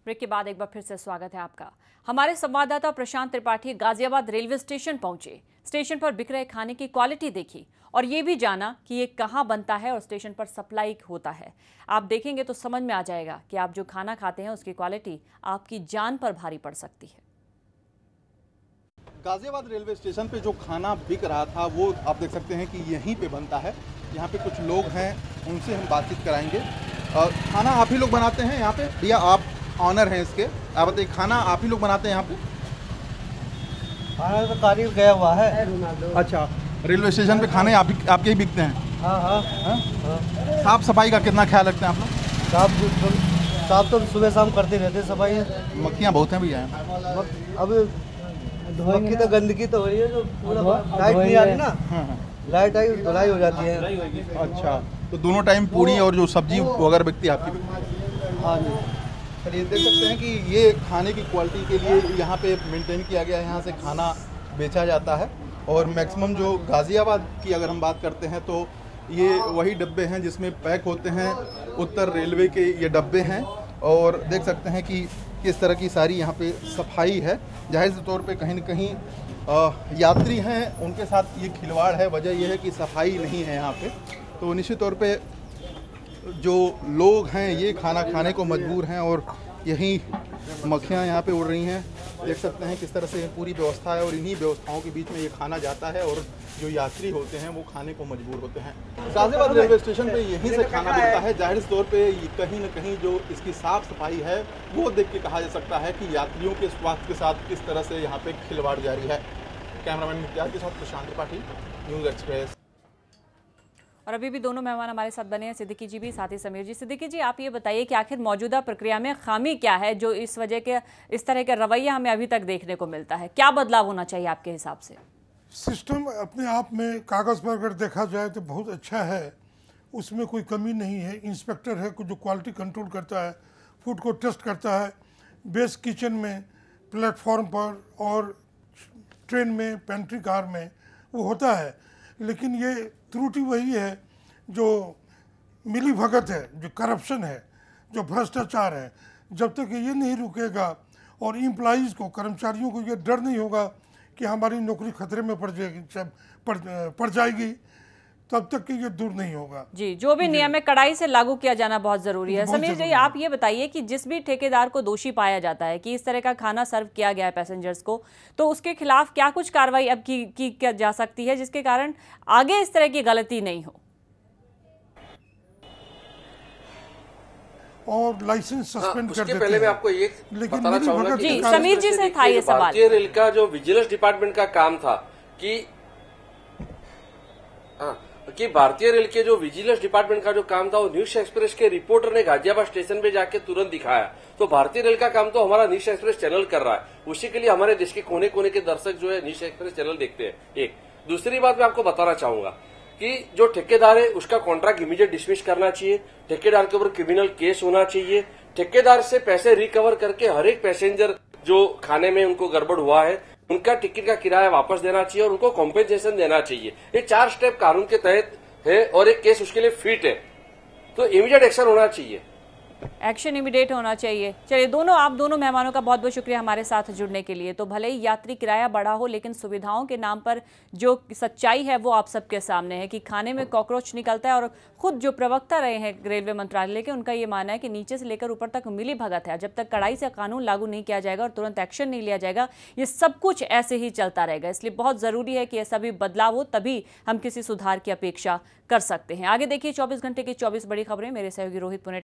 Break के बाद एक बार फिर से स्वागत है आपका। हमारे संवाददाता प्रशांत त्रिपाठी गाजियाबाद रेलवे स्टेशन पहुंचे। स्टेशन पर बिक रहे खाने की क्वालिटी देखी और ये भी जाना कि ये कहां बनता है और स्टेशन पर सप्लाई होता है। आप देखेंगे तो समझ में आ जाएगा कि आप जो खाना खाते हैं उसकी क्वालिटी आपकी जान पर भारी पड़ सकती है। गाजियाबाद रेलवे स्टेशन पे जो खाना बिक रहा था वो आप देख सकते हैं कि यहीं पे बनता है। यहाँ पे कुछ लोग हैं, उनसे हम बातचीत कराएंगे। खाना आप ही लोग बनाते हैं यहाँ पे? भैया आप ऑनर हैं इसके, आप बताइए खाना आप ही लोग बनाते हैं यहाँ पे? खाना तो कारीगर गया हुआ है। अच्छा, रेलवे स्टेशन पे खाने आपके ही बिकते हैं? हाँ। साफ सफाई का कितना ख्याल रखते हैं आप लोग? साफ तो सुबह शाम करते रहते हैं सफाई। मक्खियाँ बहुत हैं भैया। अब मक्खी तो गंदगी तो हो रही है, जो पूरा लाइट नहीं आ रही ना। हाँ। लाइट आई धुलाई हो जाती है। अच्छा, तो दोनों टाइम पूरी और जो सब्जी वगैरह बिकती है आपकी बिकती है? हाँ जी। चलिए देख सकते हैं कि ये खाने की क्वालिटी के लिए यहाँ पे मेंटेन किया गया है, यहाँ से खाना बेचा जाता है। और मैक्सिमम जो गाज़ियाबाद की अगर हम बात करते हैं तो ये वही डब्बे हैं जिसमें पैक होते हैं। उत्तर रेलवे के ये डब्बे हैं और देख सकते हैं कि किस तरह की सारी यहाँ पे सफाई है। जाहिर से तौर पे कहीं न कहीं यात्री हैं, उनके साथ ये खिलवाड़ है। वजह यह है कि सफाई नहीं है यहाँ पे, तो निश्चित तौर पे जो लोग हैं ये खाना खाने को मजबूर हैं और यहीं मक्खियाँ यहाँ पे उड़ रही हैं। देख सकते हैं किस तरह से पूरी व्यवस्था है और इन्हीं व्यवस्थाओं के बीच में ये खाना जाता है और जो यात्री होते हैं वो खाने को मजबूर होते हैं। गाजियाबाद रेलवे स्टेशन पे यहीं से खाना बिकता है। जाहिर तौर पे कहीं न कहीं जो इसकी साफ़ सफाई है वो देख के कहा जा सकता है कि यात्रियों के स्वास्थ्य के साथ किस तरह से यहाँ पे खिलवाड़ जारी है। कैमरामैन मुख्तार के साथ प्रशांत त्रिपाठी, न्यूज़ एक्सप्रेस। और अभी भी दोनों मेहमान हमारे साथ बने हैं, सिद्दीकी जी भी, साथ ही समीर जी। सिद्दीकी जी, आप ये बताइए कि आखिर मौजूदा प्रक्रिया में खामी क्या है जो इस वजह के इस तरह का रवैया हमें अभी तक देखने को मिलता है? क्या बदलाव होना चाहिए आपके हिसाब से? सिस्टम अपने आप में कागज़ पर अगर देखा जाए तो बहुत अच्छा है, उसमें कोई कमी नहीं है। इंस्पेक्टर है जो क्वालिटी कंट्रोल करता है, फूड को टेस्ट करता है, बेस किचन में, प्लेटफॉर्म पर और ट्रेन में, पेंट्री कार में वो होता है। लेकिन ये त्रुटि वही है जो मिली भगत है, जो करप्शन है, जो भ्रष्टाचार है। जब तक ये नहीं रुकेगा और एम्प्लॉइज़ को, कर्मचारियों को ये डर नहीं होगा कि हमारी नौकरी खतरे में पड़ जाएगी, तब तक कि ये दूर नहीं होगा। जी, जो भी नियम है कड़ाई से लागू किया जाना बहुत जरूरी है। समीर जी, आप ये बताइए कि जिस भी ठेकेदार को दोषी पाया जाता है कि इस तरह का खाना सर्व किया गया है पैसेंजर्स को, तो उसके खिलाफ क्या कुछ कार्रवाई अब की जा सकती है जिसके कारण आगे इस तरह की गलती नहीं हो? और लाइसेंस सस्पेंड कर देते हैं। पहले मैं आपको ये बताना चाहूंगा जी, समीर जी से था ये सवाल। भारतीय रेल का जो विजिलेंस डिपार्टमेंट का काम था कि भारतीय रेल के जो विजिलेंस डिपार्टमेंट का जो काम था वो न्यूज एक्सप्रेस के रिपोर्टर ने गाजियाबाद स्टेशन पे जाके तुरंत दिखाया। तो भारतीय रेल का काम तो हमारा न्यूज एक्सप्रेस चैनल कर रहा है। उसी के लिए हमारे देश के कोने कोने के दर्शक जो है न्यूज एक्सप्रेस चैनल देखते हैं। एक दूसरी बात मैं आपको बताना चाहूंगा कि जो ठेकेदार है उसका कॉन्ट्रैक्ट इमीडिएट डिसमिस करना चाहिए। ठेकेदार के ऊपर क्रिमिनल केस होना चाहिए। ठेकेदार से पैसे रिकवर करके हर एक पैसेंजर जो खाने में उनको गड़बड़ हुआ है उनका टिकट का किराया वापस देना चाहिए और उनको कॉम्पेंसेशन देना चाहिए। ये 4 स्टेप कानून के तहत है और एक केस उसके लिए फिट है, तो इमीडिएट एक्शन होना चाहिए। एक्शन इमीडिएट होना चाहिए। चलिए, आप दोनों मेहमानों का बहुत बहुत शुक्रिया हमारे साथ जुड़ने के लिए। तो भले ही यात्री किराया बढ़ा हो, लेकिन सुविधाओं के नाम पर जो सच्चाई है वो आप सबके सामने है कि खाने में कॉकरोच निकलता है। और खुद जो प्रवक्ता रहे हैं रेलवे मंत्रालय के, उनका ये मानना है कि नीचे से लेकर ऊपर तक मिली भगत है। जब तक कड़ाई से कानून लागू नहीं किया जाएगा और तुरंत एक्शन नहीं लिया जाएगा, ये सब कुछ ऐसे ही चलता रहेगा। इसलिए बहुत जरूरी है कि ऐसा भी बदलाव हो, तभी हम किसी सुधार की अपेक्षा कर सकते हैं। आगे देखिए 24 घंटे की 24 बड़ी खबरें। मेरे सहयोगी रोहित पुणे